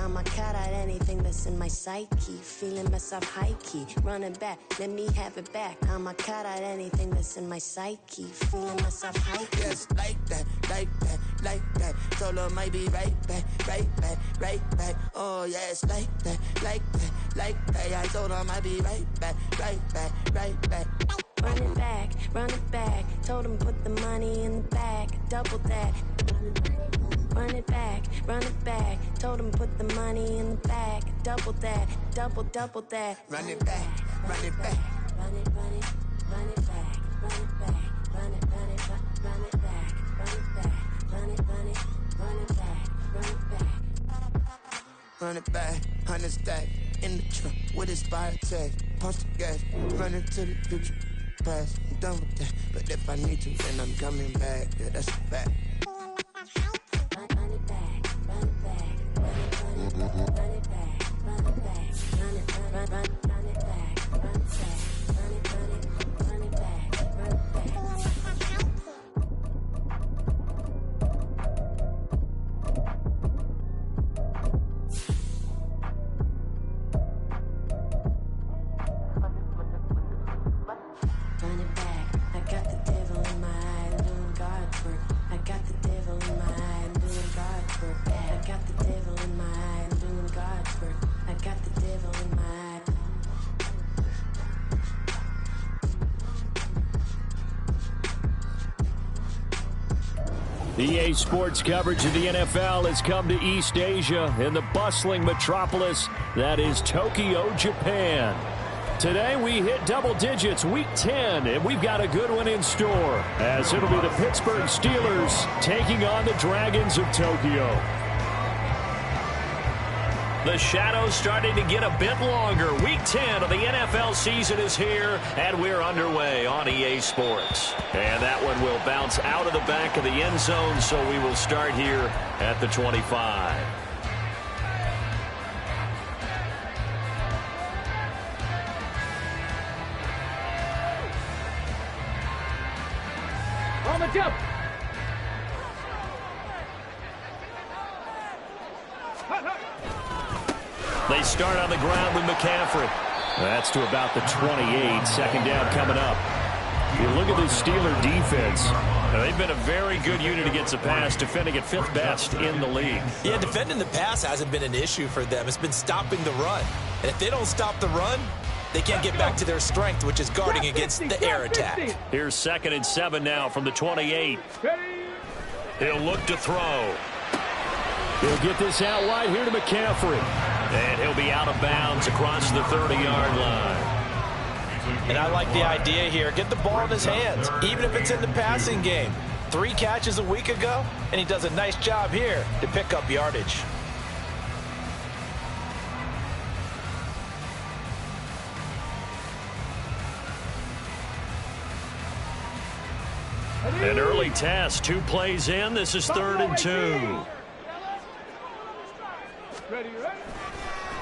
I'ma cut out anything that's in my psyche. Feeling myself high key, running back, let me have it back. I'ma cut out anything that's in my psyche. Feeling myself high key. Yes, like that, like that, like that. Solo might be right back, right back, right back. Oh yes, like that, like that, like that. I told him I'd be right back, right back, right back. Run it back. Told him put the money in the bag, double that. Run it back. Told him put the money in the bag, double that, double that. Run it back, run it back. Run it back, run it back, run it back, run it back, run it back, run it back. Run it back, 100 stack in the trunk with his fire tag. Punch the gas, running to the future. Past, I'm done with that. But if I need to, then I'm coming back. Yeah, that's a fact. Run it back, run it back, run it back, run it back, run it back, run it back, run it back, run it back, run it back, run it back. Run it back, I got the devil in my eye, I'm doing God's work. I got the devil in my eye, I'm doing God's work. I got the devil in my eye, I'm doing God's work. I got the devil in my eye. EA Sports coverage of the NFL has come to East Asia in the bustling metropolis that is Tokyo, Japan. Today we hit double digits, week 10, and we've got a good one in store, as it'll be the Pittsburgh Steelers taking on the Dragons of Tokyo. The shadows starting to get a bit longer. Week 10 of the NFL season is here, and we're underway on EA Sports. And that one will bounce out of the back of the end zone, so we will start here at the 25. On the jump. They start on the ground with McCaffrey. That's to about the 28. Second down coming up. You look at this Steeler defense. They've been a very good unit against the pass, defending at 5th best in the league. Yeah, defending the pass hasn't been an issue for them. It's been stopping the run. And if they don't stop the run, they can't get back to their strength, which is guarding against the air attack. Here's 2nd and 7 now from the 28. He'll look to throw. He'll get this out wide here to McCaffrey. And he'll be out of bounds across the 30-yard line. And I like the idea here. Get the ball in his hands, even if it's in the passing game. 3 catches a week ago, and he does a nice job here to pick up yardage. An early test, 2 plays in. This is 3rd and 2.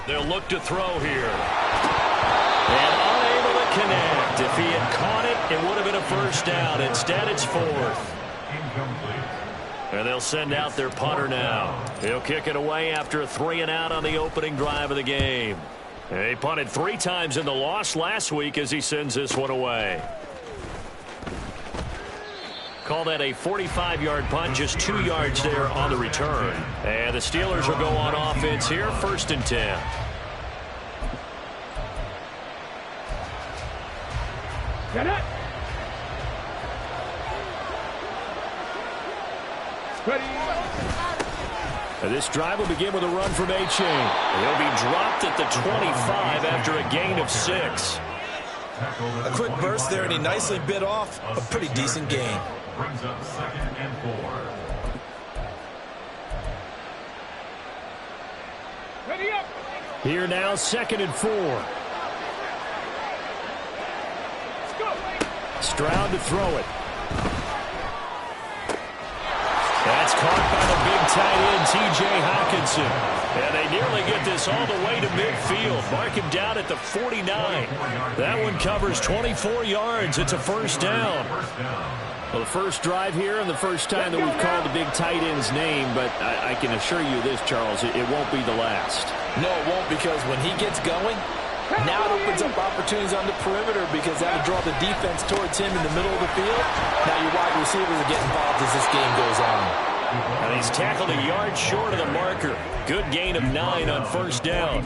They'll look to throw here. And unable to connect. If he had caught it, it would have been a first down. Instead, it's 4th. And they'll send out their punter now. He'll kick it away after a 3-and-out on the opening drive of the game. He punted 3 times in the loss last week as he sends this one away. Call that a 45-yard punt, just 2 yards there on the return. And the Steelers will go on offense here, 1st and 10. Get it. Ready. And this drive will begin with a run from A-Chain. He'll be dropped at the 25 after a gain of 6. A quick burst there, and he nicely bit off a pretty decent gain. Brings up 2nd and 4. Ready up. Here now, 2nd and 4. Stroud to throw it. That's caught by the big tight end, T.J. Hockenson. And they nearly get this all the way to midfield. Mark him down at the 49. That one covers 24 yards. It's a first down. Well, the first drive here and the first time that we've called the big tight end's name, but I can assure you this, Charles, it won't be the last. No, it won't, because when he gets going, now it opens up opportunities on the perimeter because that'll draw the defense towards him in the middle of the field. Now your wide receivers will get involved as this game goes on. And he's tackled a yard short of the marker. Good gain of 9 on first down.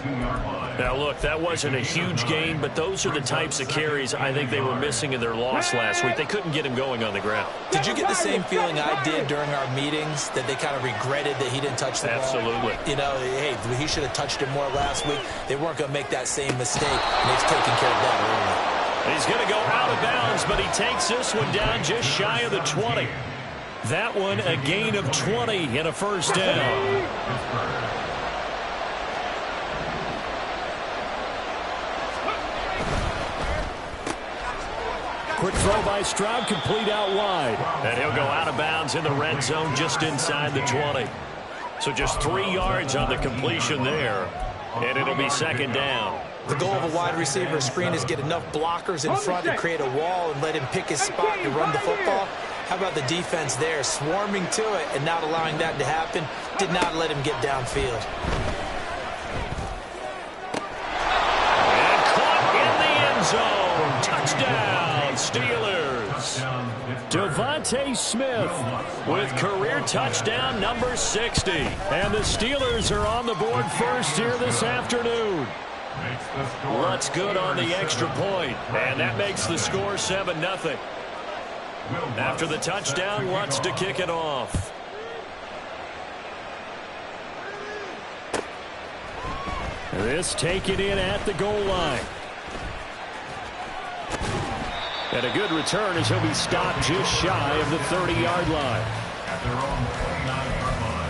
Now, look, that wasn't a huge gain, but those are the types of carries I think they were missing in their loss last week. They couldn't get him going on the ground. Did you get the same feeling I did during our meetings, that they kind of regretted that he didn't touch the ball? Absolutely. You know, hey, he should have touched it more last week. They weren't going to make that same mistake, and they've taken care of that early. He's going to go out of bounds, but he takes this one down just shy of the 20. That one a gain of 20 and a first down. Quick throw by Stroud, complete out wide. And he'll go out of bounds in the red zone just inside the 20. So just 3 yards on the completion there. And it'll be second down. The goal of a wide receiver screen is get enough blockers in front to create a wall and let him pick his spot to run the football. How about the defense there, swarming to it and not allowing that to happen? Did not let him get downfield. And caught in the end zone. Touchdown, Steelers. Devontae Smith with career touchdown number 60. And the Steelers are on the board first here this afternoon. Lutz good on the extra point, and that makes the score 7-0. After the touchdown, Lutz to kick it off. This taken in at the goal line. And a good return as he'll be stopped just shy of the 30-yard line. At their own 49-yard line.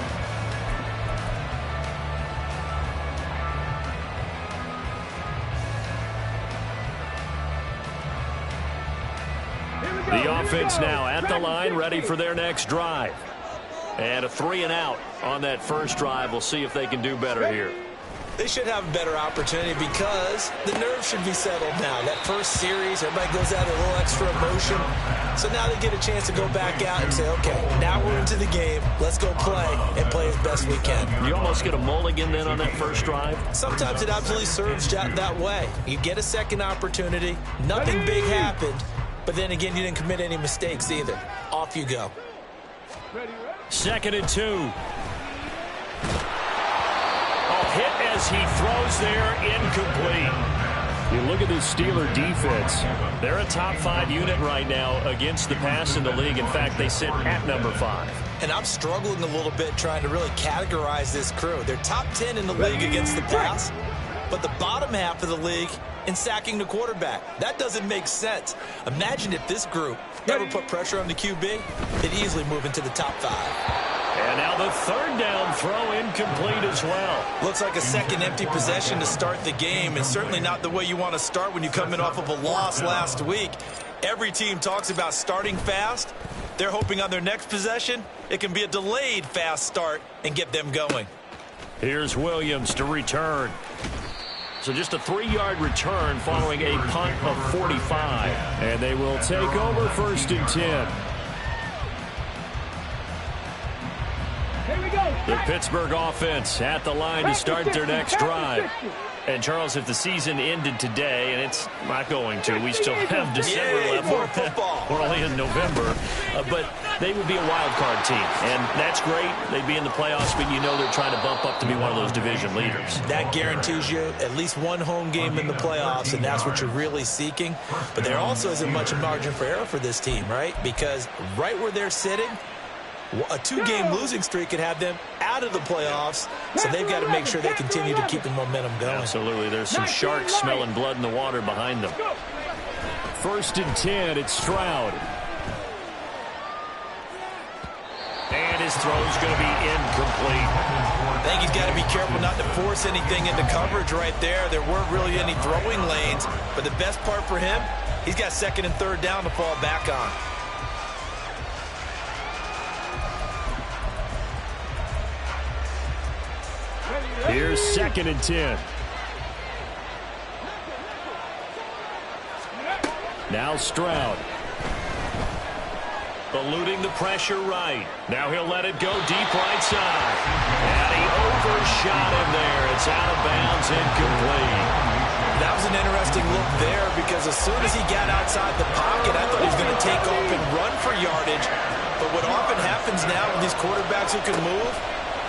The offense now at the line, ready for their next drive. And a 3-and-out on that first drive. We'll see if they can do better here. They should have a better opportunity because the nerves should be settled now. That first series, everybody goes out with a little extra emotion. So now they get a chance to go back out and say, okay, now we're into the game. Let's go play and play as best we can. You almost get a mulligan then on that first drive? Sometimes it absolutely serves that way. You get a second opportunity. Nothing big happened. But then again, you didn't commit any mistakes either. Off you go. 2nd and 2. Hit as he throws there, incomplete. You look at this Steeler defense. They're a top 5 unit right now against the pass in the league. In fact, they sit at number 5. And I'm struggling a little bit trying to really categorize this crew. They're top 10 in the league against the pass, but the bottom half of the league in sacking the quarterback. That doesn't make sense. Imagine if this group ever put pressure on the QB, they'd easily move into the top 5. And now the 3rd down throw incomplete as well. Looks like a second empty possession to start the game, and certainly not the way you want to start when you come in off of a loss last week. Every team talks about starting fast. They're hoping on their next possession, it can be a delayed fast start and get them going. Here's Williams to return. So just a 3-yard return following a punt of 45. And they will take over 1st and 10. The Pittsburgh offense at the line to start their next drive. And, Charles, if the season ended today, and it's not going to, we still have December left. We're only in November. But they would be a wild card team. And that's great. They'd be in the playoffs, but you know they're trying to bump up to be one of those division leaders. That guarantees you at least one home game in the playoffs, and that's what you're really seeking. But there also isn't much margin for error for this team, right? Because right where they're sitting, a 2-game losing streak could have them out of the playoffs, so they've got to make sure they continue to keep the momentum going. Absolutely. There's some sharks smelling blood in the water behind them. 1st and 10, it's Stroud. And his throw's going to be incomplete. I think he's got to be careful not to force anything into coverage right there. There weren't really any throwing lanes, but the best part for him, he's got 2nd and 3rd down to fall back on. Here's 2nd and 10. Now Stroud. Eluding the pressure right. Now he'll let it go deep right side. And he overshot him there. It's out of bounds, incomplete. That was an interesting look there because as soon as he got outside the pocket, I thought he was going to take off and run for yardage. But what often happens now with these quarterbacks who can move,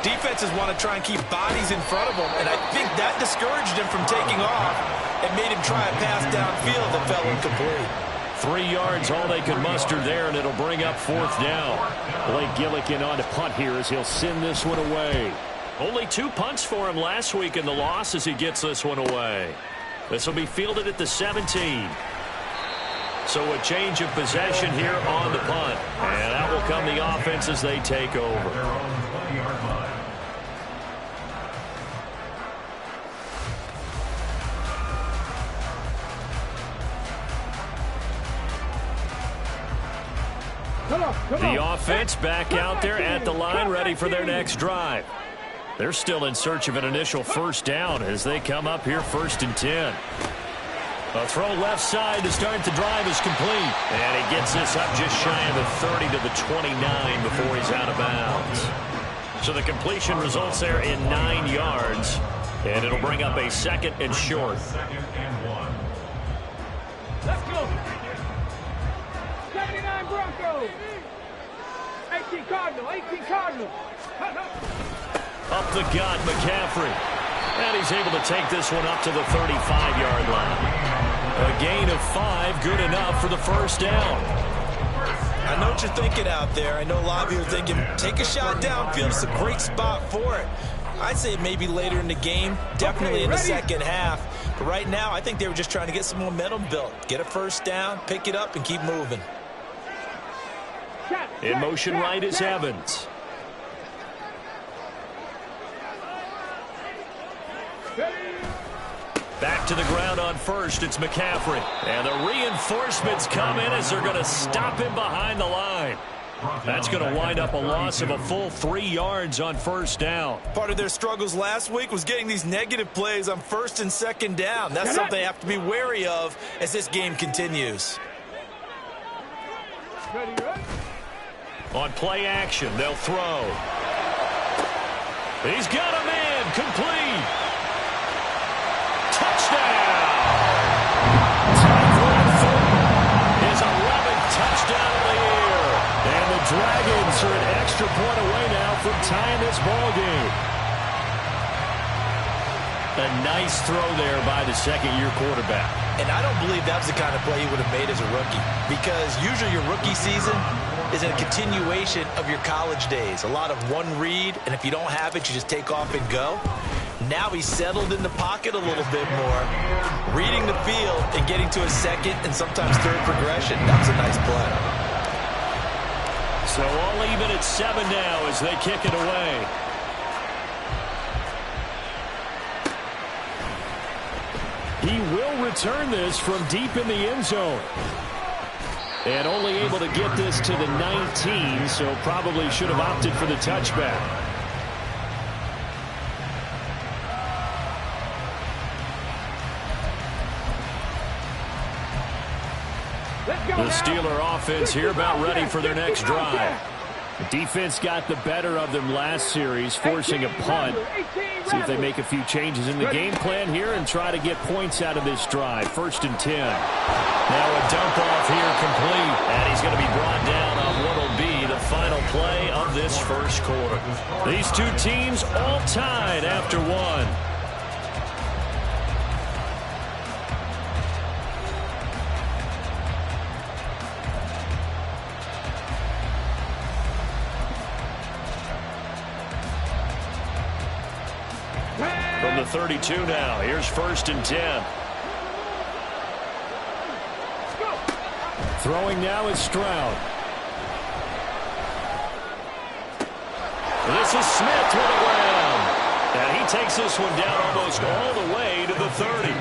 defenses want to try and keep bodies in front of them. And I think that discouraged him from taking off and made him try a pass downfield that fell incomplete. 3 yards, all they could muster there, and it'll bring up 4th down. Blake Gillikin on to punt here as he'll send this one away. Only 2 punts for him last week in the loss as he gets this one away. This will be fielded at the 17. So a change of possession here on the punt. And out will come the offense as they take over. The offense back out there at the line, ready for their next drive. They're still in search of an initial first down as they come up here 1st and 10. A throw left side to start the drive is complete. And he gets this up just shy of the 30 to the 29 before he's out of bounds. So the completion results there in 9 yards. And it'll bring up a 2nd and short. Let's go. 79 Broncos. 18 Cardinal. 18 Cardinal. Up the gut, McCaffrey. And he's able to take this one up to the 35-yard line. A gain of 5, good enough for the first down. I know what you're thinking out there. I know a lot of you are thinking, take a shot downfield. It's a great spot for it. I'd say maybe later in the game, definitely in the second half. But right now, I think they were just trying to get some momentum built. Get a first down, pick it up, and keep moving. In motion right is Evans. Back to the ground on first, it's McCaffrey. And the reinforcements come in as they're going to stop him behind the line. That's going to wind up a loss of a full 3 yards on first down. Part of their struggles last week was getting these negative plays on 1st and 2nd down. That's something they have to be wary of as this game continues. On play action, they'll throw. He's got a man, complete. Touchdown! His 11th touchdown of the year. And the Dragons are an extra point away now from tying this ball game. A nice throw there by the 2nd-year quarterback. And I don't believe that was the kind of play he would have made as a rookie. Because usually your rookie season is a continuation of your college days. A lot of one read, and if you don't have it, you just take off and go. Now he's settled in the pocket a little bit more, reading the field and getting to a 2nd and sometimes 3rd progression. That was a nice play. So all even at 7 now as they kick it away. He will return this from deep in the end zone. And only able to get this to the 19, so probably should have opted for the touchback. The Steeler offense here about ready for their next drive. The defense got the better of them last series, forcing a punt. See if they make a few changes in the game plan here and try to get points out of this drive. 1st and 10. Now a dump off here complete. And he's going to be brought down on what will be the final play of this first quarter. These two teams all tied after 1. From the 32 now, here's 1st and 10. Throwing now is Stroud. This is Smith with a grab. And he takes this one down almost all the way to the 30.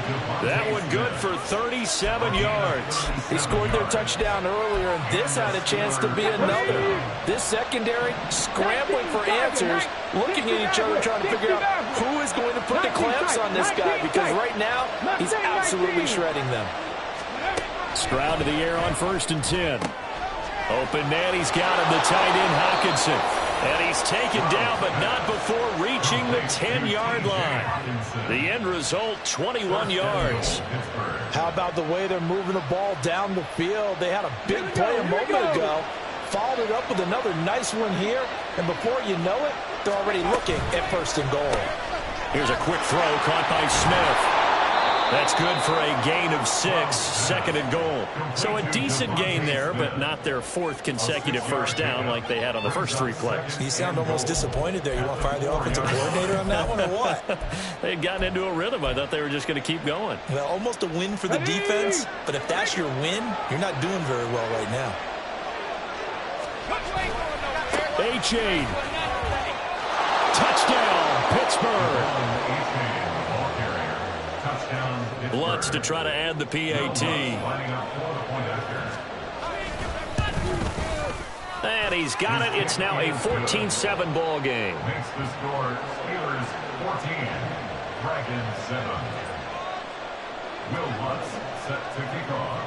That one good for 37 yards. He scored their touchdown earlier, and this had a chance to be another. This secondary scrambling for answers, looking at each other, trying to figure out who is going to put the clamps on this guy, because right now he's absolutely shredding them. Stroud to the air on 1st and 10. Open man, he's got him, the tight end, Hockenson. And he's taken down, but not before reaching the 10-yard line. The end result, 21 yards. How about the way they're moving the ball down the field? They had a big play a moment ago, followed it up with another nice one here, and before you know it, they're already looking at 1st and goal. Here's a quick throw caught by Smith. That's good for a gain of 6, 2nd and goal. So a decent gain there, but not their 4th consecutive first down like they had on the first 3 plays. You sound almost disappointed there. You want to fire the offensive coordinator on that one or what? They had gotten into a rhythm. I thought they were just going to keep going. Well, almost a win for the defense, but if that's your win, you're not doing very well right now. A-Chain. Touchdown, Pittsburgh. Lutz to try to add the PAT. And he's got it. It's now a 14-7 ball game. Makes the score Steelers 14, Dragons 7. Will Lutz set to kick off.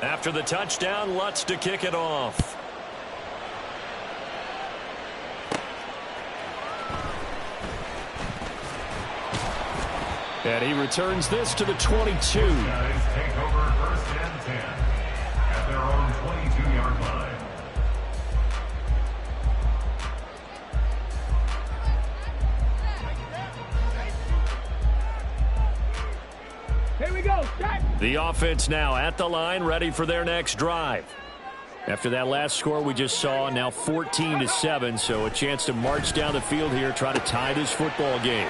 After the touchdown, Lutz to kick it off. And he returns this to the 22. Guys take over 1st and 10 at their own 22-yard line. Here we go. Shot. The offense now at the line, ready for their next drive. After that last score we just saw, now 14-7, so a chance to march down the field here, try to tie this football game.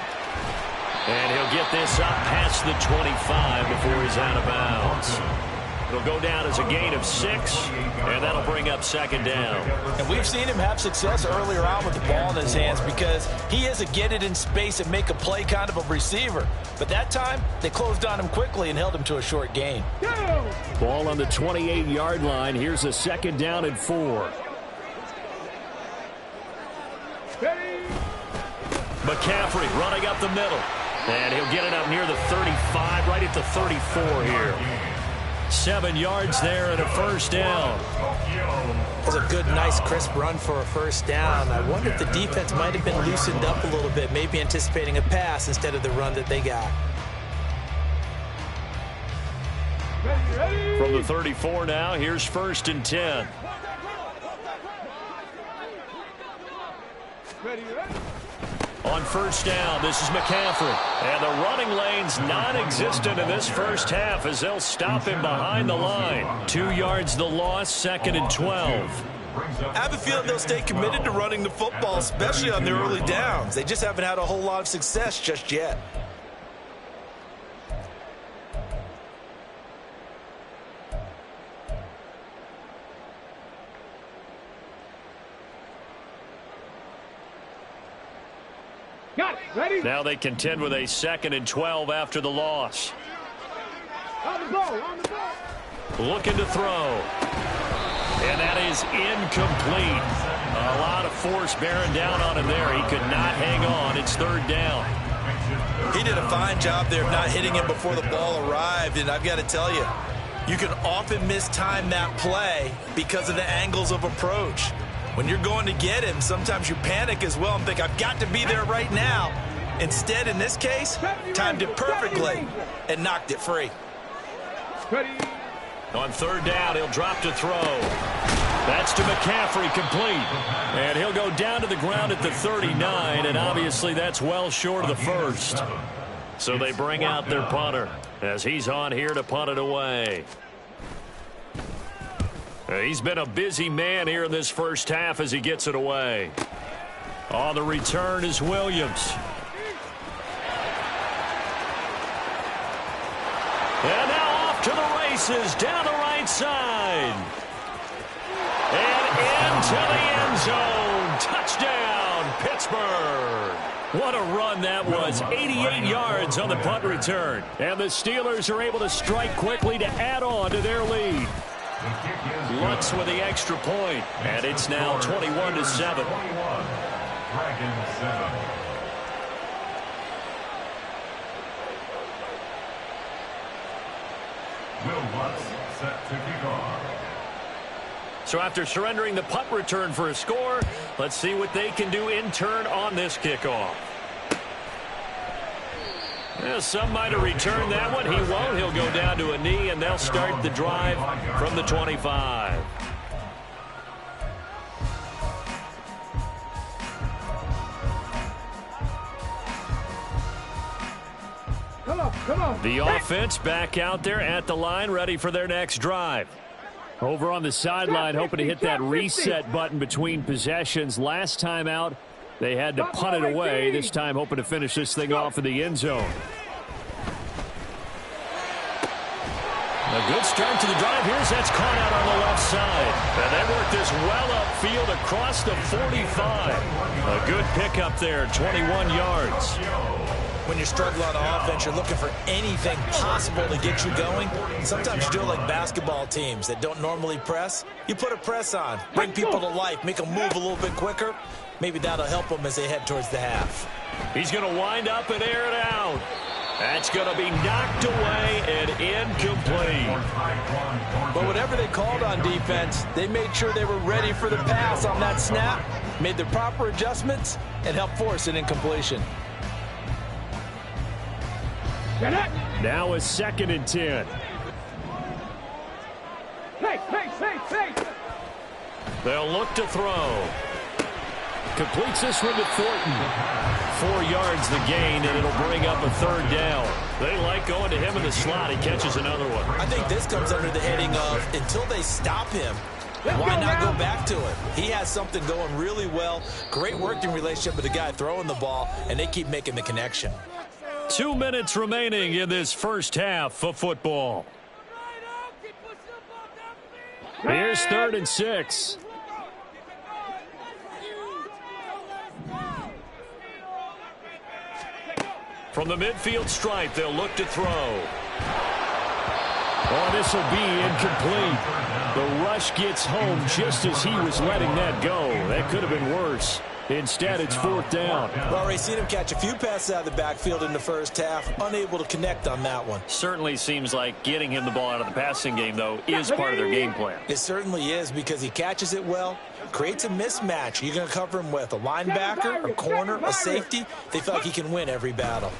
And he'll get this up past the 25 before he's out of bounds. It'll go down as a gain of 6, and that'll bring up 2nd down. And we've seen him have success earlier on with the ball in his hands because he is a get it in space and make a play kind of a receiver. But that time, they closed on him quickly and held him to a short gain. Ball on the 28-yard line. Here's a 2nd down and 4. McCaffrey running up the middle. And he'll get it up near the 35, right at the 34 here. 7 yards there and a 1st down. It was a good, nice, crisp run for a 1st down. I wonder if the defense might have been loosened up a little bit, maybe anticipating a pass instead of the run that they got. From the 34 now, here's 1st and 10. On 1st down, this is McCaffrey. And the running lane's non-existent in this first half as they'll stop him behind the line. 2 yards the loss, 2nd and 12. I have a feeling they'll stay committed to running the football, especially on their early downs. They just haven't had a whole lot of success just yet. Got it. Ready? Now they contend with a 2nd and 12 after the loss. On the ball. On the ball. Looking to throw. And that is incomplete. A lot of force bearing down on him there. He could not hang on. It's 3rd down. He did a fine job there of not hitting him before the ball arrived, and I've got to tell you, you can often mistime that play because of the angles of approach. When you're going to get him, sometimes you panic as well and think, I've got to be there right now. Instead, in this case, timed it perfectly and knocked it free. Ready. On 3rd down, he'll drop to throw. That's to McCaffrey, complete. And he'll go down to the ground at the 39, and obviously that's well short of the 1st. So they bring out their punter as he's on here to punt it away. He's been a busy man here in this first half as he gets it away. On the return is Williams. And now off to the races down the right side. And into the end zone. Touchdown, Pittsburgh. What a run that was. 88 yards on the punt return. And the Steelers are able to strike quickly to add on to their lead. Lutz with the extra point, and it's now 21-7. Dragons 7. Will Lutz set to kick off. So after surrendering the punt return for a score, let's see what they can do in turn on this kickoff. Well, some might have returned that one. He won't. He'll go down to a knee, and they'll start the drive from the 25. Come on. The offense back out there at the line, ready for their next drive. Over on the sideline, hoping to hit that reset button between possessions. Last time out, they had to punt it away. This time, hoping to finish this thing off in the end zone. A good start to the drive. Here's that's caught out on the left side. And they work this well upfield across the 45. A good pickup there, 21 yards. When you're struggling on offense, you're looking for anything possible to get you going. Sometimes you do it like basketball teams that don't normally press. You put a press on, bring people to life, make them move a little bit quicker. Maybe that'll help them as they head towards the half. He's going to wind up and air it out. That's going to be knocked away and incomplete. But whatever they called on defense, they made sure they were ready for the pass on that snap, made the proper adjustments, and helped force an incompletion. Now a 2nd and 10. Hey. They'll look to throw. Completes this one to Thornton. 4 yards the gain, and it'll bring up a 3rd down. They like going to him in the slot. He catches another one. I think this comes under the heading of until they stop him, why not go back to it? He has something going really well. Great working relationship with the guy throwing the ball, and they keep making the connection. 2 minutes remaining in this first half of football. Here's 3rd and 6. From the midfield stripe, they'll look to throw. Oh, this will be incomplete. The rush gets home just as he was letting that go. That could have been worse. Instead, it's 4th down. We've already seen him catch a few passes out of the backfield in the first half, unable to connect on that one. Certainly seems like getting him the ball out of the passing game, though, is part of their game plan. It certainly is because he catches it well, creates a mismatch. You're going to cover him with a linebacker, a corner, a safety. They feel like he can win every battle.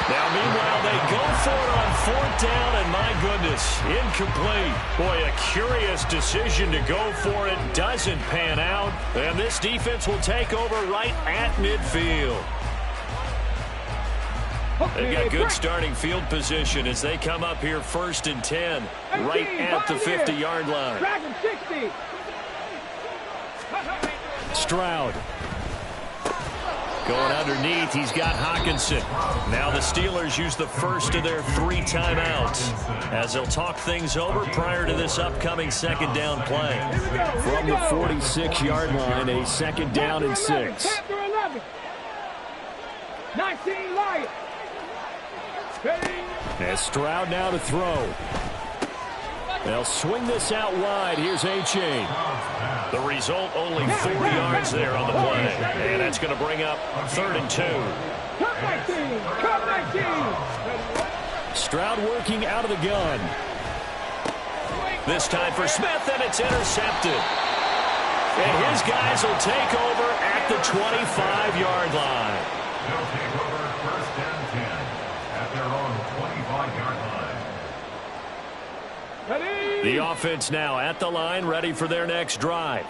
Now, meanwhile, they go for it on 4th down, and my goodness, incomplete. Boy, a curious decision to go for it. Doesn't pan out, and this defense will take over right at midfield. They've got good starting field position as they come up here 1st and 10, right at the 50-yard line. Stroud. Going underneath, he's got Hawkinson. Now the Steelers use the first of their 3 timeouts as they'll talk things over prior to this upcoming 2nd down play. From the 46-yard line, a 2nd down and 6. 19 Lions. As Stroud now to throw. They'll swing this out wide. Here's A-Chain. The result, only 4 yards there on the play. And that's going to bring up 3rd and 2. Cut 19. Stroud working out of the gun. This time for Smith, and it's intercepted. And his guys will take over at the 25-yard line. They'll take over 1st and 10 at their own 25-yard line. The offense now at the line, ready for their next drive.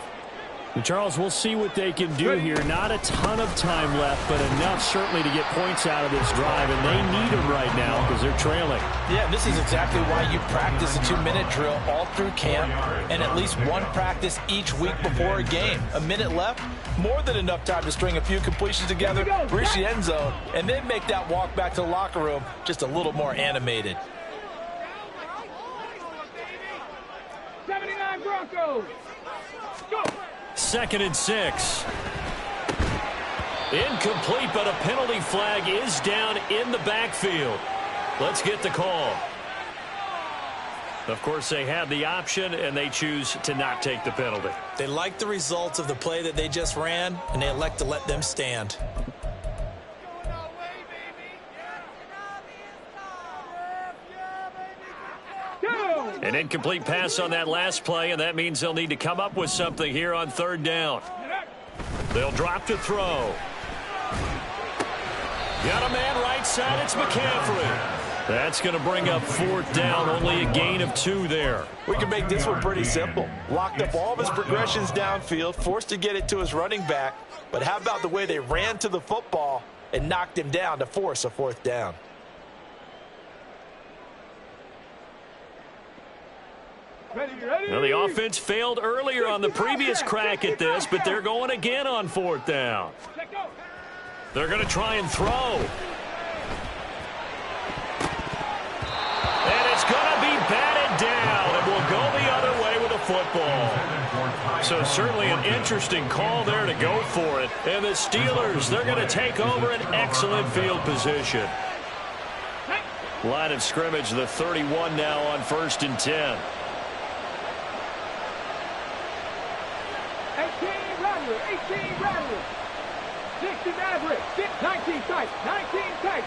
And Charles, we'll see what they can do here. Not a ton of time left, but enough certainly to get points out of this drive, and they need them right now because they're trailing. Yeah, this is exactly why you practice a 2-minute drill all through camp and at least one practice each week before a game. A minute left, more than enough time to string a few completions together, reach the end zone, and then make that walk back to the locker room just a little more animated. 79 Broncos. Go. 2nd and 6. Incomplete, but a penalty flag is down in the backfield. Let's get the call. Of course, they had the option, and they choose to not take the penalty. They like the results of the play that they just ran, and they elect to let them stand. Go. An incomplete pass on that last play, and that means they'll need to come up with something here on third down. They'll drop to throw. Got a man right side. It's McCaffrey. That's going to bring up fourth down. Only a gain of 2 there. We can make this one pretty simple. Locked up all of his progressions downfield, forced to get it to his running back. But how about the way they ran to the football and knocked him down to force a fourth down? Well, the offense failed earlier on the previous crack at this, but they're going again on fourth down. They're going to try and throw. And it's going to be batted down, and will go the other way with a football. So certainly an interesting call there to go for it. And the Steelers, they're going to take over an excellent field position. Line of scrimmage, the 31 now on 1st and 10. 18 Rattler. 60 Maverick. 19 tight. 19 tight.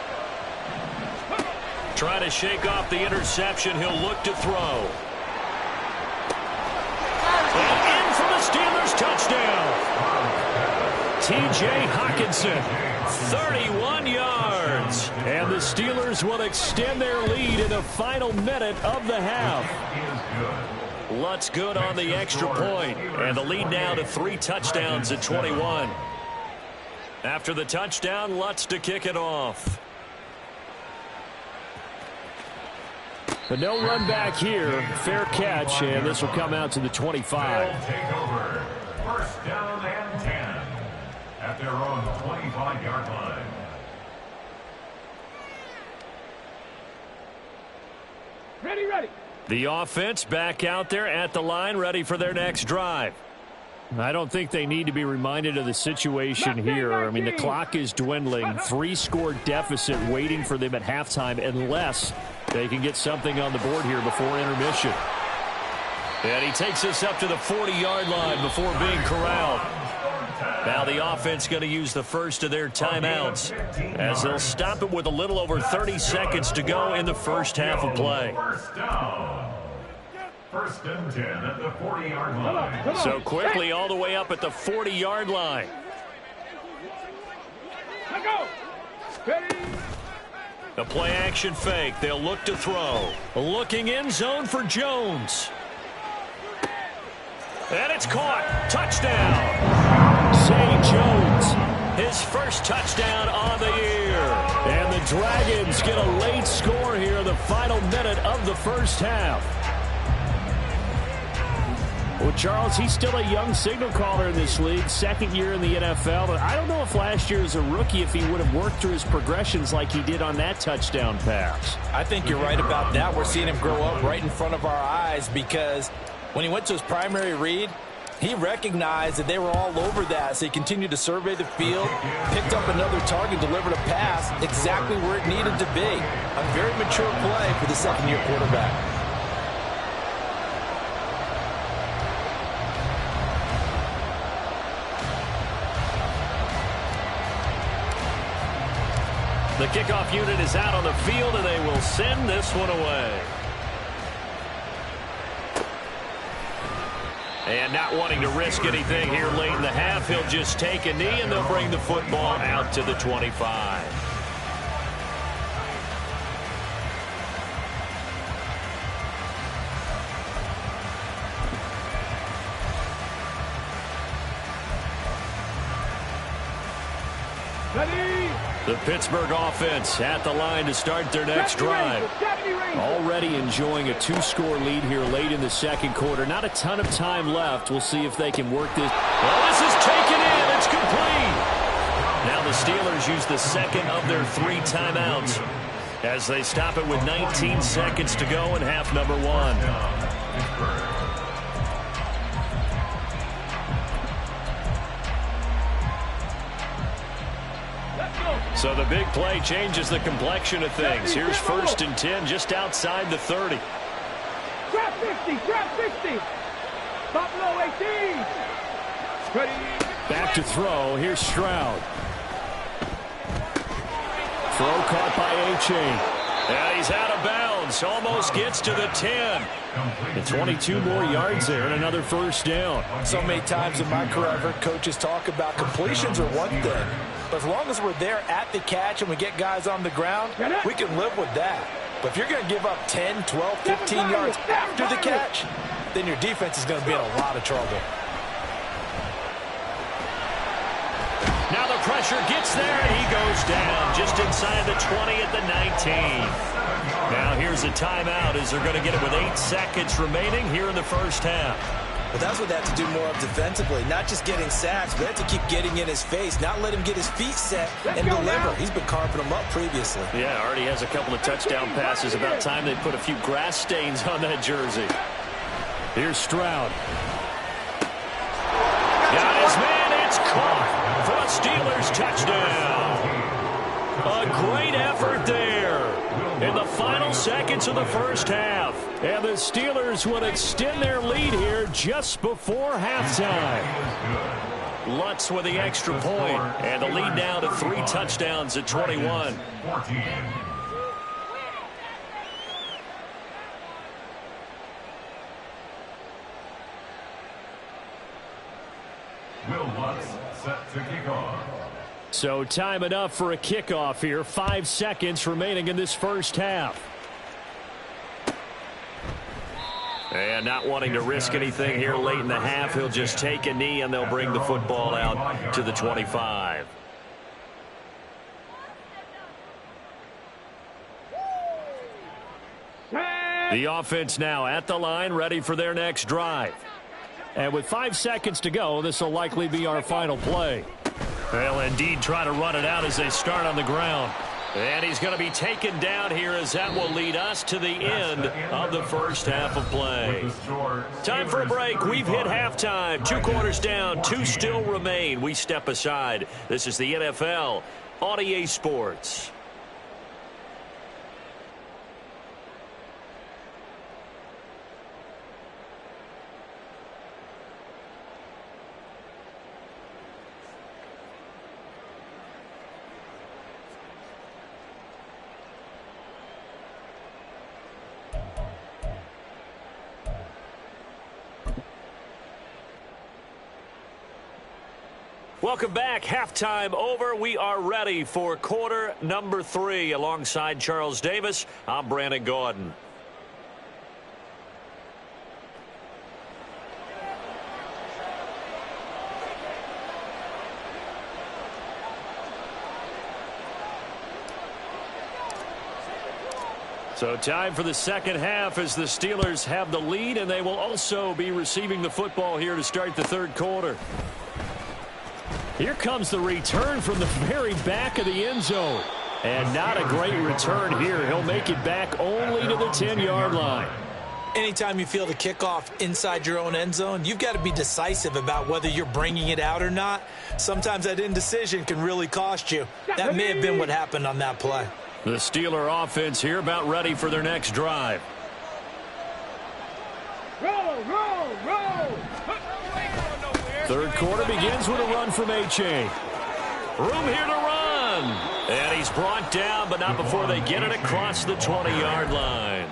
Trying to shake off the interception. He'll look to throw. And in for the Steelers touchdown. T.J. Hockenson, 31 yards. And the Steelers will extend their lead in the final minute of the half. Lutz good on the extra point. And the lead now to 3 touchdowns at 21. After the touchdown, Lutz to kick it off. But no run back here. Fair catch, and this will come out to the 25. They'll take over. First down and 10 at their own 25-yard line. Ready. The offense back out there at the line, ready for their next drive. I don't think they need to be reminded of the situation here. I mean, the clock is dwindling. 3-score deficit waiting for them at halftime unless they can get something on the board here before intermission. And he takes us up to the 40-yard line before being corralled. Now the offense going to use the first of their timeouts as they'll stop it with a little over 30 seconds to go in the first half of play. First and 10 at the 40-yard line. So quickly all the way up at the 40-yard line. The play action fake. They'll look to throw. Looking in zone for Jones. And it's caught. Touchdown. Zay Jones, his first touchdown on the year. And the Dragons get a late score here in the final minute of the first half. Well, Charles, he's still a young signal caller in this league, second year in the NFL. But I don't know if last year as a rookie if he would have worked through his progressions like he did on that touchdown pass. I think you're right about that. We're seeing him grow up right in front of our eyes because when he went to his primary read, he recognized that they were all over that, so he continued to survey the field, picked up another target, delivered a pass exactly where it needed to be. A very mature play for the second-year quarterback. The kickoff unit is out on the field, and they will send this one away. And not wanting to risk anything here late in the half, he'll just take a knee, and they'll bring the football out to the 25. The Pittsburgh offense at the line to start their next drive. Already enjoying a 2-score lead here late in the second quarter. Not a ton of time left. We'll see if they can work this. Well, this is taken in. It's complete. Now the Steelers use the second of their 3 timeouts as they stop it with 19 seconds to go in half number 1. So the big play changes the complexion of things. Here's 1st and 10 just outside the 30. Trap 50. Buffalo 18. Back to throw. Here's Stroud. Throw caught by A-Chain. And he's out of bounds. Almost gets to the 10. And 22 more yards there and another first down. So many times in my career, I've heard coaches talk about completions are one thing. But as long as we're there at the catch and we get guys on the ground, we can live with that. But if you're going to give up 10, 12, 15 yards after the catch, then your defense is going to be in a lot of trouble. Now the pressure gets there, and he goes down just inside the 20 at the 19. Now here's a timeout as they're going to get it with 8 seconds remaining here in the first half. Well, that's what they have to do more of defensively, not just getting sacks, but they have to keep getting in his face, not let him get his feet set and deliver. He's been carving them up previously. Yeah, already has a couple of touchdown passes. About time they put a few grass stains on that jersey. Here's Stroud. Got his man, it's caught for a Steelers touchdown. A great effort there in the final seconds of the first half. And the Steelers would extend their lead here just before halftime. Lutz with the extra point, and the lead now to 3 touchdowns at 21. Will Lutz set to kick off. So time enough for a kickoff here. 5 seconds remaining in this first half. And not wanting to risk anything here late in the half, he'll just take a knee and they'll bring the football out to the 25. The offense now at the line, ready for their next drive. And with 5 seconds to go, this will likely be our final play. They'll indeed try to run it out as they start on the ground. And he's going to be taken down here as that will lead us to the end of the first half of play. Time for a break. We've hit halftime. 2 quarters down, 2 still remain. We step aside. This is the NFL on EA Sports. Welcome back. Halftime over. We are ready for quarter number 3. Alongside Charles Davis, I'm Brandon Gordon. So time for the second half as the Steelers have the lead, and they will also be receiving the football here to start the third quarter. Here comes the return from the very back of the end zone. And not a great return here. He'll make it back only to the 10-yard line. Anytime you feel the kickoff inside your own end zone, you've got to be decisive about whether you're bringing it out or not. Sometimes that indecision can really cost you. That may have been what happened on that play. The Steeler offense here about ready for their next drive. Third quarter begins with a run from H.A. Room here to run. And he's brought down, but not before they get it across the 20-yard line.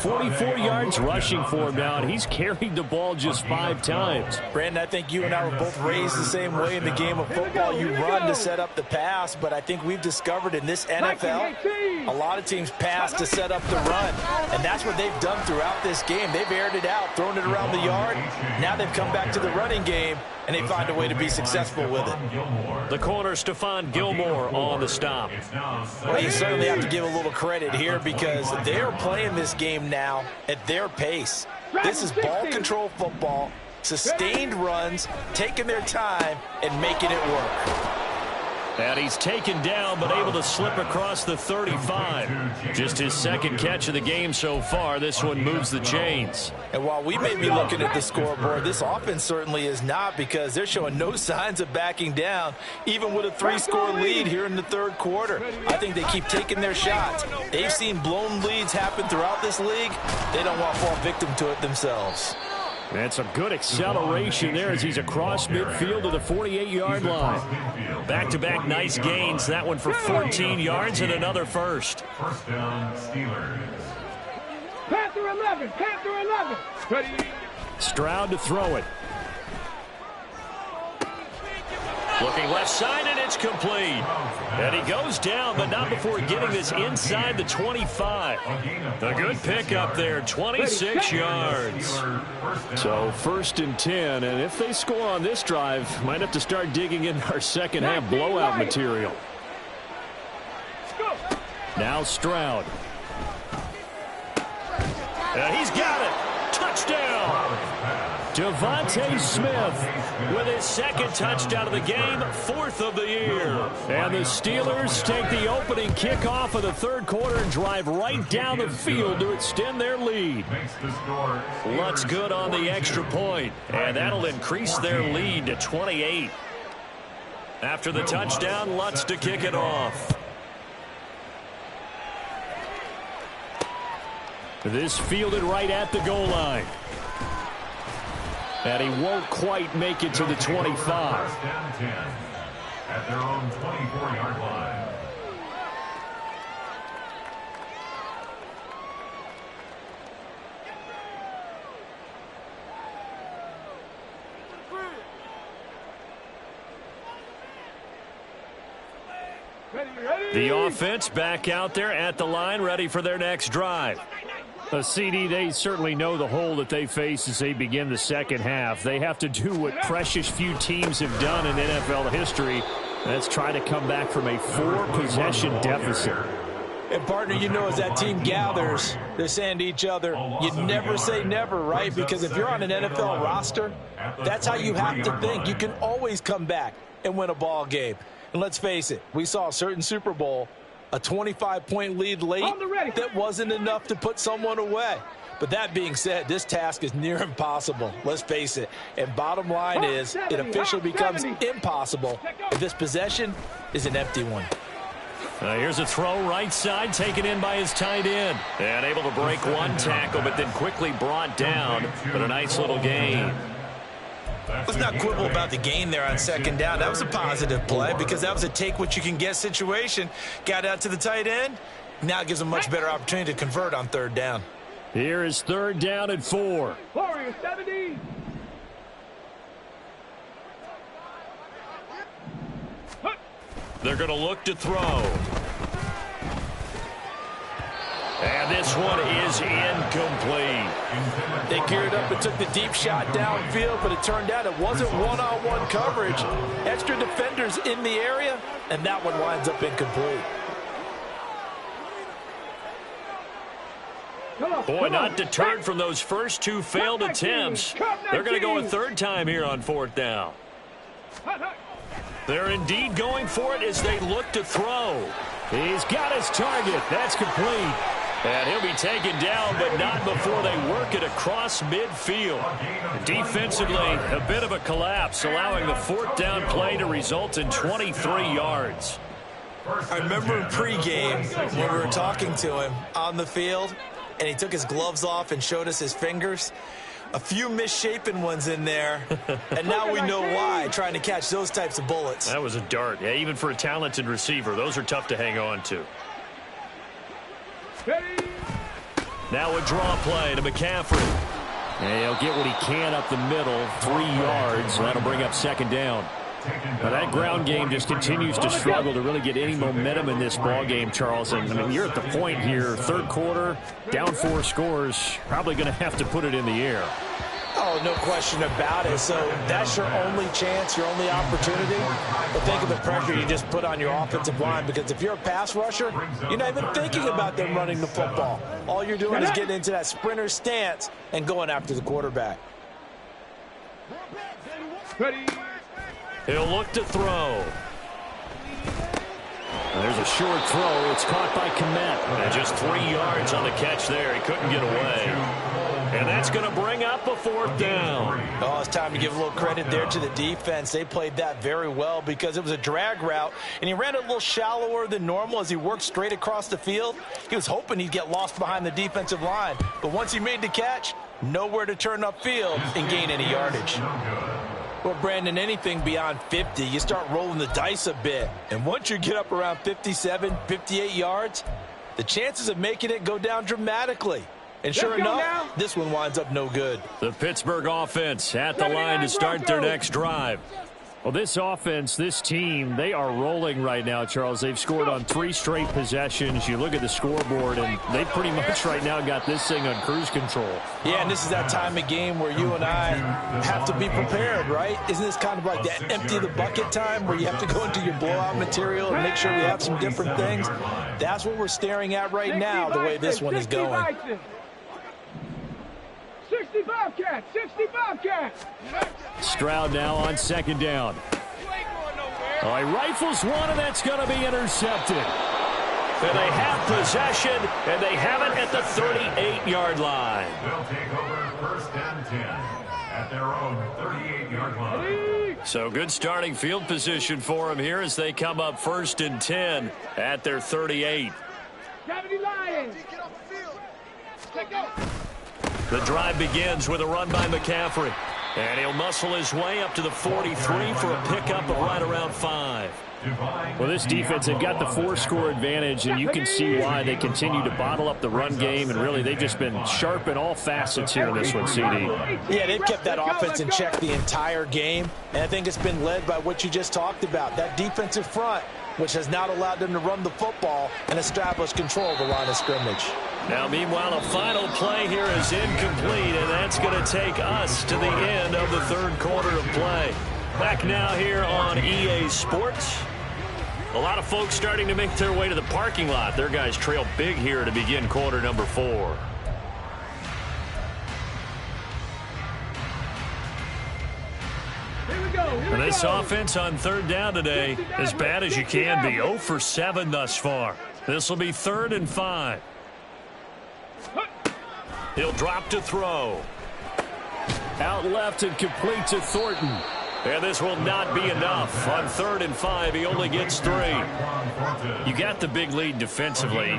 44 yards rushing for him now, and he's carried the ball just 5 times. Brandon, I think you and I were both raised the same way in the game of football. You run to set up the pass, but I think we've discovered in this NFL, a lot of teams pass to set up the run, and that's what they've done throughout this game. They've aired it out, thrown it around the yard. Now they've come back to the running game, and they find a way to be successful with it. The corner, Stephon Gilmore, on the stop. Well, you certainly have to give a little credit here because they're playing this game now at their pace. This is ball control football, sustained runs, taking their time, and making it work. And he's taken down, but able to slip across the 35. Just his second catch of the game so far. This one moves the chains. And while we may be looking at the scoreboard, this offense certainly is not, because they're showing no signs of backing down, even with a 3-score lead here in the third quarter. I think they keep taking their shots. They've seen blown leads happen throughout this league. They don't want to fall victim to it themselves. And some good acceleration there as he's across midfield to the 48-yard line. Back-to-back nice gains. That one for 14 yards and another first. First down, Steelers. Panther 11, Panther 11. Ready. Stroud to throw it. Looking left side, and it's complete. And he goes down, but not before getting this inside the 25. A good pickup there, 26 yards. So 1st and 10, and if they score on this drive, might have to start digging in our second half blowout material. Now Stroud. And he's got it. Touchdown. Devontae Smith with his second touchdown of the game, 4th of the year. And the Steelers take the opening kickoff of the third quarter and drive right down the field to extend their lead. Lutz good on the extra point, and that'll increase their lead to 28. After the touchdown, Lutz to kick it off. This fielded right at the goal line. And he won't quite make it to the 25. First down 10 at their own 24-yard line. The offense back out there at the line, ready for their next drive. A CD, they certainly know the hole that they face as they begin the second half. They have to do what precious few teams have done in NFL history. That's try to come back from a 4-possession deficit. And, partner, you know, as that team gathers, they're saying to each other, you never say never, right? Because if you're on an NFL roster, that's how you have to think. You can always come back and win a ball game. And let's face it, we saw a certain Super Bowl, a 25-point lead late that wasn't enough to put someone away. But that being said, this task is near impossible. Let's face it. And bottom line is, it officially becomes impossible if this possession is an empty one. Here's a throw right side, taken in by his tight end. And able to break one tackle, but then quickly brought down. But a nice little gain. Let's not quibble about the gain there on second down. That was a positive play because that was a take-what-you-can-get situation. Got out to the tight end. Now it gives them a much better opportunity to convert on third down. Here is 3rd down and 4. Warriors 70. They're going to look to throw. And this one is incomplete. They geared up and took the deep shot downfield, but it turned out it wasn't one-on-one coverage. Extra defenders in the area, and that one winds up incomplete. Boy, not deterred from those first 2 failed attempts. They're going to go a 3rd time here on 4th down. They're indeed going for it as they look to throw. He's got his target. That's complete. And he'll be taken down, but not before they work it across midfield. Defensively, a bit of a collapse, allowing the 4th down play to result in 23 yards. I remember in pregame when we were talking to him on the field, and he took his gloves off and showed us his fingers. A few misshapen ones in there, and now we know why, trying to catch those types of bullets. That was a dart. Yeah, even for a talented receiver, those are tough to hang on to. Now a draw play to McCaffrey. And he'll get what he can up the middle, 3 yards. That'll bring up 2nd down. Now that ground game just continues to struggle to really get any momentum in this ball game, Charles. And I mean, you're at the point here, 3rd quarter, down 4 scores, probably going to have to put it in the air. Oh, no question about it. So that's your only chance, your only opportunity. But think of the pressure you just put on your offensive line, because if you're a pass rusher, you're not even thinking about them running the football. All you're doing is getting into that sprinter stance and going after the quarterback. He'll look to throw. There's a short throw. It's caught by Komet. And just 3 yards on the catch there. He couldn't get away. And that's going to bring up a 4th down. Oh, it's time to give a little credit there to the defense. They played that very well because it was a drag route, and he ran it a little shallower than normal as he worked straight across the field. He was hoping he'd get lost behind the defensive line, but once he made the catch, nowhere to turn upfield and gain any yardage. Well, Brandon, anything beyond 50, you start rolling the dice a bit. And once you get up around 57, 58 yards, the chances of making it go down dramatically. And sure enough, this one winds up no good. The Pittsburgh offense at the line to start their next drive. Well, this offense, this team, they are rolling right now, Charles. They've scored on 3 straight possessions. You look at the scoreboard, and they pretty much right now got this thing on cruise control. Yeah, and this is that time of game where you and I have to be prepared, right? Isn't this kind of like that empty the bucket time where you have to go into your blowout material and make sure we have some different things? That's what we're staring at right now, the way this one is going. 65 cat, 65 cat. Stroud now on 2nd down. Oh, he rifles one, and that's going to be intercepted. And they have possession, and they have it at the 38-yard line. They'll take over 1st and 10 at their own 38-yard line. So good starting field position for them here as they come up 1st and 10 at their 38. Gravity Lions. Take go. The drive begins with a run by McCaffrey. And he'll muscle his way up to the 43 for a pickup of right around 5. Well, this defense, they've got the 4-score advantage, and you can see why they continue to bottle up the run game, and really they've just been sharp in all facets here in this one, CD. Yeah, they've kept that offense in check the entire game, and I think it's been led by what you just talked about, that defensive front, which has not allowed them to run the football and establish control of the line of scrimmage. Now, meanwhile, a final play here is incomplete, and that's going to take us to the end of the 3rd quarter of play. Back now here on EA Sports. A lot of folks starting to make their way to the parking lot. Their guys trail big here to begin quarter number 4. And this offense on 3rd down today, as bad as you can be, 0 for 7 thus far. This will be 3rd and 5. He'll drop to throw. Out left and complete to Thornton. And this will not be enough. On 3rd and 5, he only gets 3. You got the big lead defensively,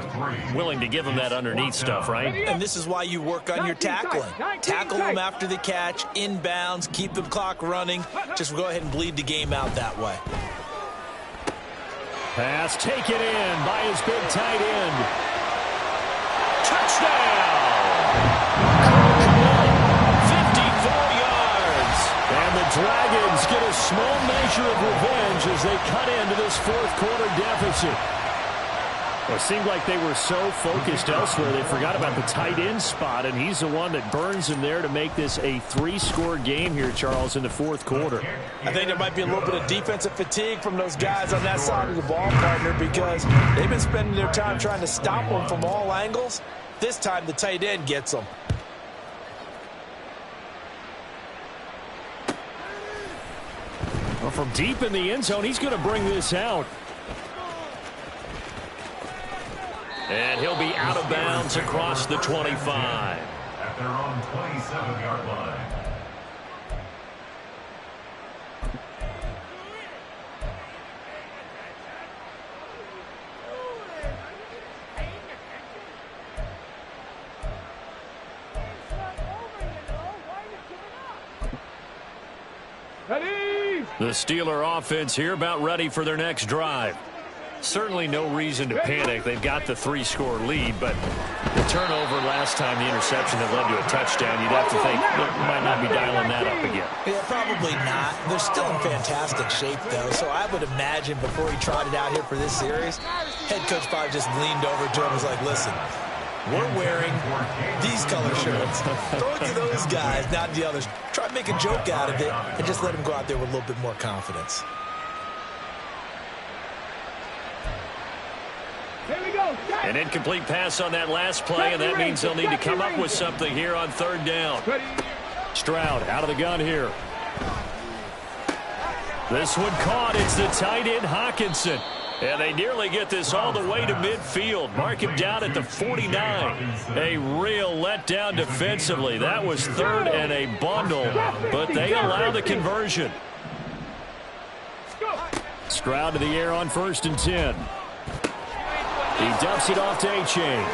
willing to give him that underneath stuff, right? And this is why you work on your tackling. Tackle them after the catch, inbounds, keep the clock running. Just go ahead and bleed the game out that way. Pass taken in by his big tight end. Touchdown! 54 yards. And the Dragons get a small measure of revenge as they cut into this 4th quarter deficit. Well, it seemed like they were so focused elsewhere they forgot about the tight end spot, and he's the one that burns him there to make this a 3-score game here, Charles, in the 4th quarter. I think there might be a little bit of defensive fatigue from those guys on that side of the ball, partner, because they've been spending their time trying to stop them from all angles. This time the tight end gets them. Well, from deep in the end zone, he's going to bring this out. And he'll be out of bounds across the 25. At their own 27-yard line. The Steeler offense here about ready for their next drive. Certainly no reason to panic. They've got the 3-score lead, but the turnover last time, the interception that led to a touchdown, you'd have to think they might not be dialing that up again. Yeah, probably not. They're still in fantastic shape, though, so I would imagine before he trotted out here for this series, head coach probably just leaned over to him and was like, listen, we're wearing these color shirts. Throw it to those guys, not the others. Try to make a joke out of it and just let them go out there with a little bit more confidence. An incomplete pass on that last play, and that means they'll need to come up with something here on 3rd down. Stroud out of the gun here. This one caught. It's the tight end, Hawkinson. And they nearly get this all the way to midfield. Mark him down at the 49. A real letdown defensively. That was third and a bundle, but they allow the conversion. Stroud to the air on 1st and 10. He dumps it off to A-Chain.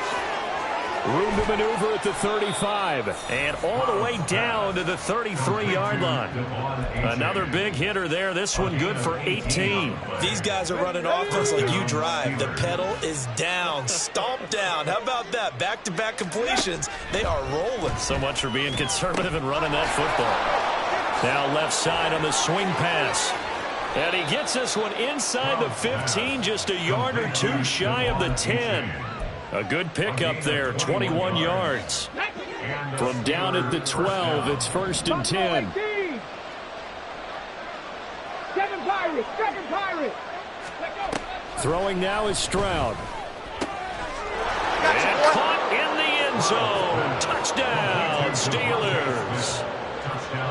Room to maneuver at the 35. And all the way down to the 33-yard line. Another big hitter there. This one good for 18. These guys are running offense like you drive. The pedal is down. Stomp down. How about that? Back-to-back completions. They are rolling. So much for being conservative and running that football. Now left side on the swing pass. And he gets this one inside the 15, just a yard or two shy of the 10. A good pickup there, 21 yards. From down at the 12, it's 1st and 10. Seven Pirates. Throwing now is Stroud. And caught in the end zone. Touchdown, Steelers.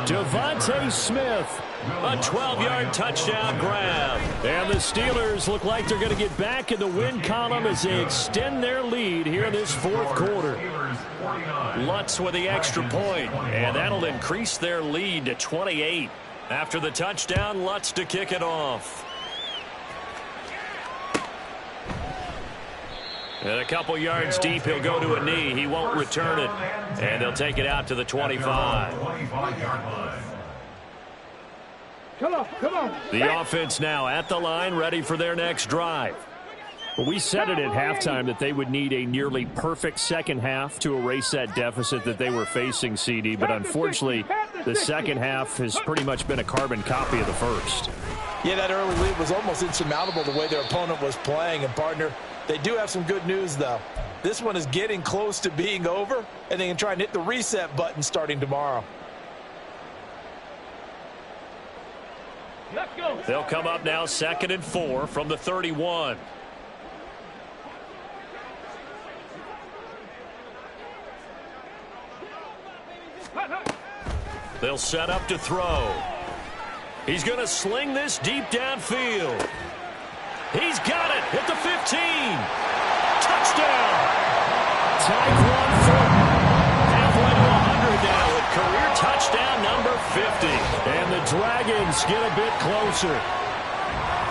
Devontae Smith. A 12-yard touchdown grab. And the Steelers look like they're going to get back in the win column as they extend their lead here in this 4th quarter. Lutz with the extra point, and that'll increase their lead to 28. After the touchdown, Lutz to kick it off. And a couple yards deep, he'll go to a knee. He won't return it. And they'll take it out to the 25. Come on. The offense now at the line, ready for their next drive. Well, we said it at halftime that they would need a nearly perfect second half to erase that deficit that they were facing, CD. But unfortunately, the second half has pretty much been a carbon copy of the first. Yeah, that early lead was almost insurmountable the way their opponent was playing. And, partner, they do have some good news, though. This one is getting close to being over, and they can try and hit the reset button starting tomorrow. Let's go. They'll come up now 2nd and 4 from the 31. They'll set up to throw. He's going to sling this deep downfield. He's got it at the 15. Touchdown. Tyquan Thornton. Halfway to 100 now with career touchdown number 50. And the Dragons get a bit closer.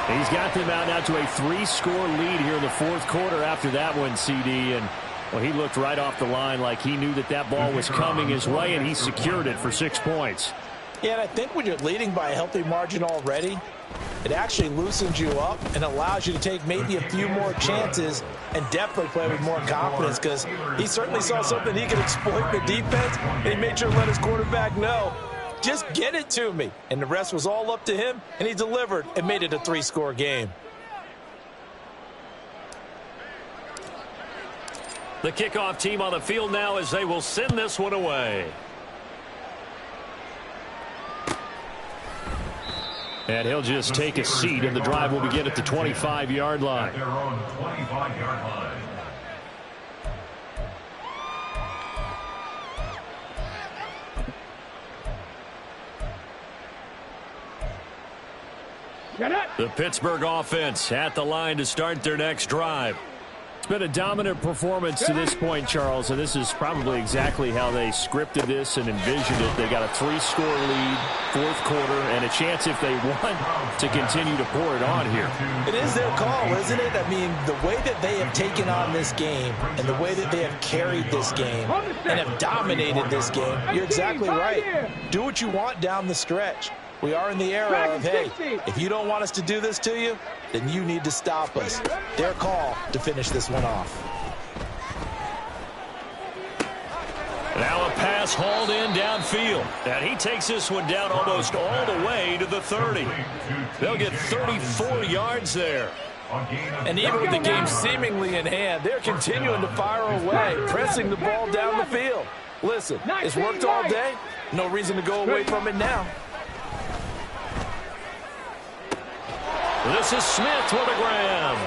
He's got them out now to a 3-score lead here in the 4th quarter after that one, CD. And, well, he looked right off the line like he knew that that ball was coming his way, and he secured it for 6 points. Yeah, and I think when you're leading by a healthy margin already, it actually loosens you up and allows you to take maybe a few more chances and definitely play with more confidence, because he certainly saw something he could exploit in the defense, and he made sure to let his quarterback know, just get it to me. And the rest was all up to him, and he delivered and made it a 3-score game. The kickoff team on the field now as they will send this one away. And he'll just take a seat, and the drive will begin at the 25-yard line. Their own 25-yard line. The Pittsburgh offense at the line to start their next drive. It's been a dominant performance to this point, Charles, and this is probably exactly how they scripted this and envisioned it. They got a 3-score lead, 4th quarter, and a chance, if they want, to continue to pour it on here. It is their call, isn't it? I mean, the way that they have taken on this game and the way that they have carried this game and have dominated this game, you're exactly right. Do what you want down the stretch. We are in the era of, hey, if you don't want us to do this to you, then you need to stop us. Their call to finish this one off. Now a pass hauled in downfield. And he takes this one down almost all the way to the 30. They'll get 34 yards there. And even with the game seemingly in hand, they're continuing to fire away, pressing the ball down the field. Listen, it's worked all day. No reason to go away from it now. This is Smith with a grab.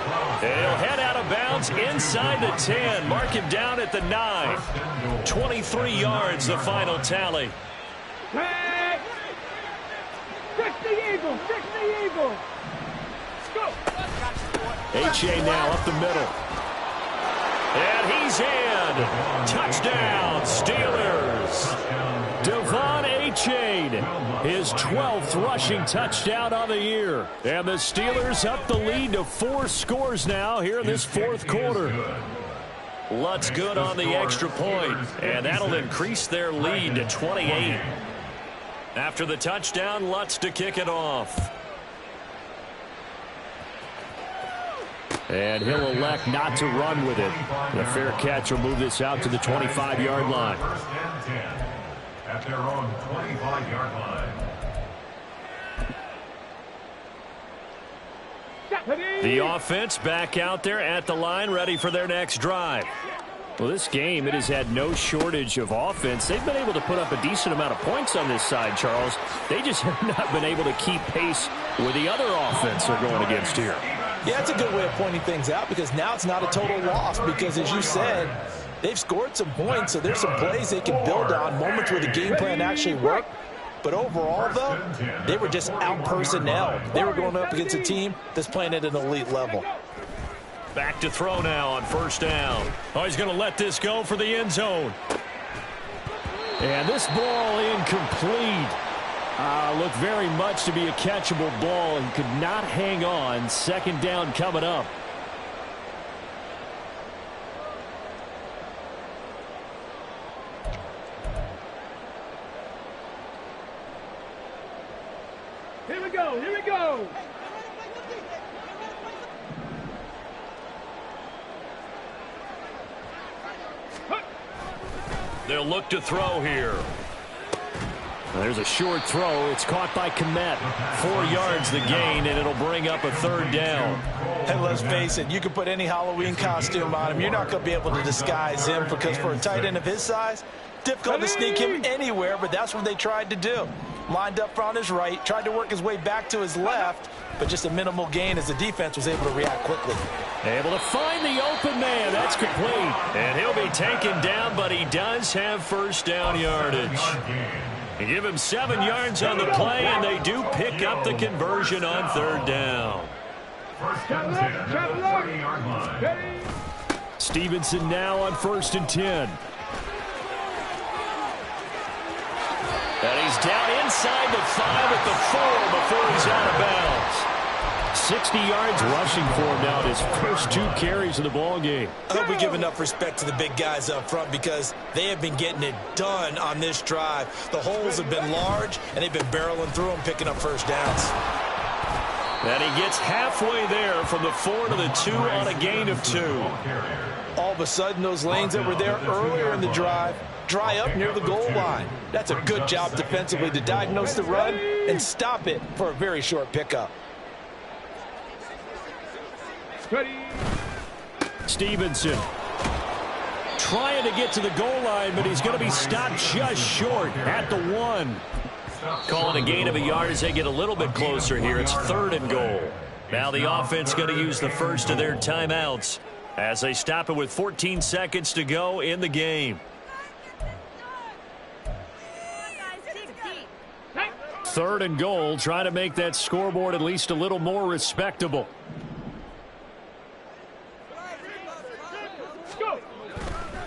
He'll head out of bounds inside the 10. Mark him down at the 9. 23 yards, the final tally. Fix the Eagle. Go. H.A. now up the middle. And he's in. Touchdown, Steelers. Devon H.A. his 12th rushing touchdown on the year. And the Steelers up the lead to 4 scores now here in this fourth quarter. Lutz good on the extra point, and that'll increase their lead to 28. After the touchdown, Lutz to kick it off. And he'll elect not to run with it. The fair catch will move this out to the 25-yard line. First and 10 at their own 25-yard line. The offense back out there at the line, ready for their next drive. Well, this game, it has had no shortage of offense. They've been able to put up a decent amount of points on this side, Charles. They just have not been able to keep pace with the other offense they're going against here. Yeah, it's a good way of pointing things out because now it's not a total loss because, as you said, they've scored some points, so there's some plays they can build on, moments where the game plan actually worked. But overall, though, they were just out-personnelled. They were going up against a team that's playing at an elite level. Back to throw now on first down. Oh, he's going to let this go for the end zone. And this ball incomplete. Looked very much to be a catchable ball and could not hang on. Second down coming up. Here we go, here we go. They'll look to throw here. There's a short throw. It's caught by Kmet. 4 yards the gain, and it'll bring up a third down. And let's face it, you can put any Halloween costume on him. You're not going to be able to disguise him because for a tight end of his size, difficult to sneak him anywhere, but that's what they tried to do. Lined up on his right, tried to work his way back to his left, but just a minimal gain as the defense was able to react quickly. Able to find the open man. That's complete. And he'll be taken down, but he does have first down yardage. You give him 7 yards on the play, and they do pick up the conversion on third down. First and 10 at the 30-yard line. Stevenson now on first and 10. And he's down inside the 5 at the 4 before he's out of bounds. 60 yards rushing for him now in his first 2 carries of the ball game. I hope we give enough respect to the big guys up front because they have been getting it done on this drive. The holes have been large, and they've been barreling through them, picking up first downs. And he gets halfway there from the 4 to the 2 on a gain of 2. All of a sudden, those lanes that were there earlier in the drive dry up near the goal line. That's a good job defensively to diagnose the run and stop it for a very short pickup. Stevenson trying to get to the goal line, but he's going to be stopped just short at the 1. Calling a gain of a yard as they get a little bit closer here. It's 3rd and goal. Now the offense going to use the first of their timeouts as they stop it with 14 seconds to go in the game. 3rd and goal, trying to make that scoreboard at least a little more respectable.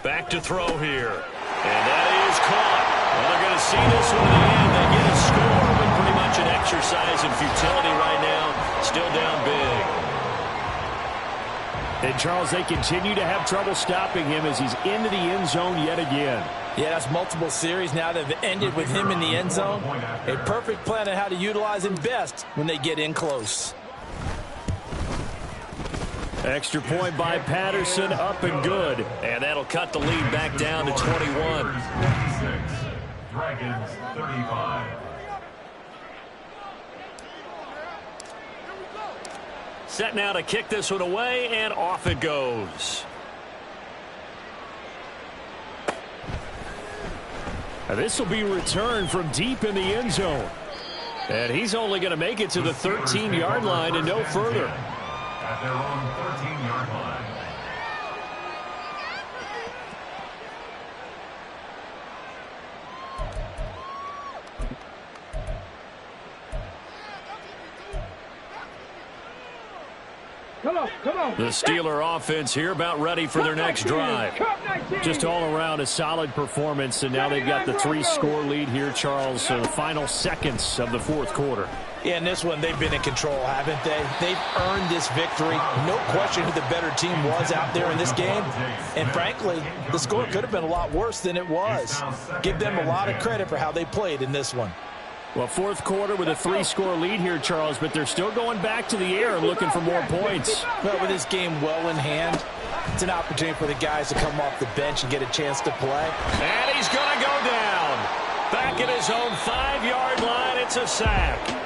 Back to throw here. And that is caught. Well, they're going to see this one in the end. They get a score, but pretty much an exercise in futility right now. Still down big. And, Charles, they continue to have trouble stopping him as he's into the end zone yet again. Yeah, that's multiple series now that have ended with him in the end zone. A perfect plan on how to utilize him best when they get in close. Extra point by Patterson, up and good. And that'll cut the lead back down to 21. Dragons 35. Set now to kick this one away, and off it goes. And this will be returned from deep in the end zone. And he's only going to make it to the 13-yard line and no further. At their own 13-yard line. Come The Steeler offense here about ready for their next drive. Just all around a solid performance, and now they've got the 3-score lead here, Charles, so the final seconds of the fourth quarter. Yeah, in this one, they've been in control, haven't they? They've earned this victory. No question who the better team was out there in this game. And frankly, the score could have been a lot worse than it was. Give them a lot of credit for how they played in this one. Well, fourth quarter with a 3-score lead here, Charles, but they're still going back to the air and looking for more points. Well, with this game well in hand, it's an opportunity for the guys to come off the bench and get a chance to play. And he's going to go down. Back at his own 5-yard line, it's a sack.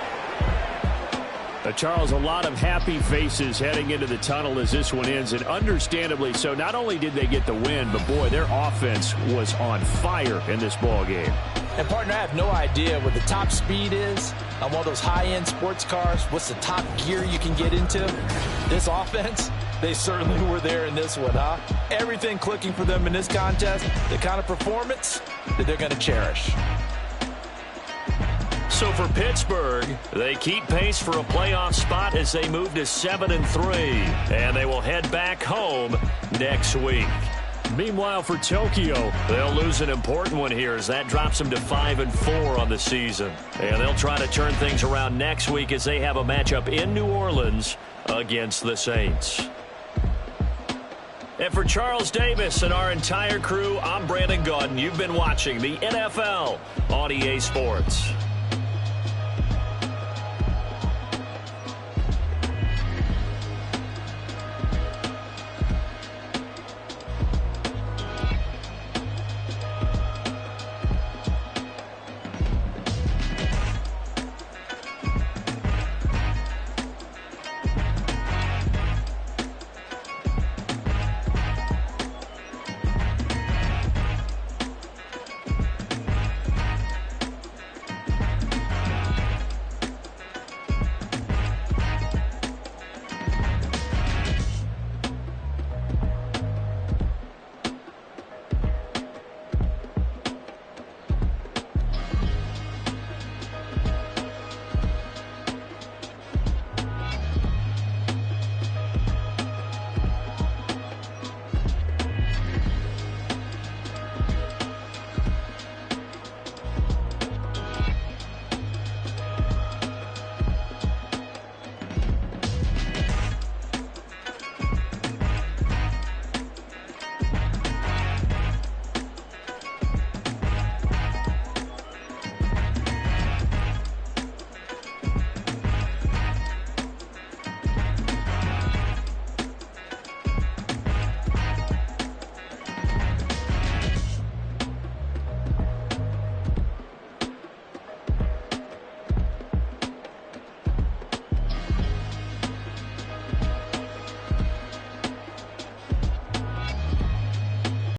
Charles, a lot of happy faces heading into the tunnel as this one ends, and understandably so. Not only did they get the win, but boy, their offense was on fire in this ball game. And partner, I have no idea what the top speed is on one of those high-end sports cars. What's the top gear you can get into? This offense, they certainly were there in this one, huh? Everything clicking for them in this contest, the kind of performance that they're going to cherish. So for Pittsburgh, they keep pace for a playoff spot as they move to 7-3, and they will head back home next week. Meanwhile, for Tokyo, they'll lose an important one here as that drops them to 5-4 on the season. And they'll try to turn things around next week as they have a matchup in New Orleans against the Saints. And for Charles Davis and our entire crew, I'm Brandon Gaudin. You've been watching the NFL on EA Sports.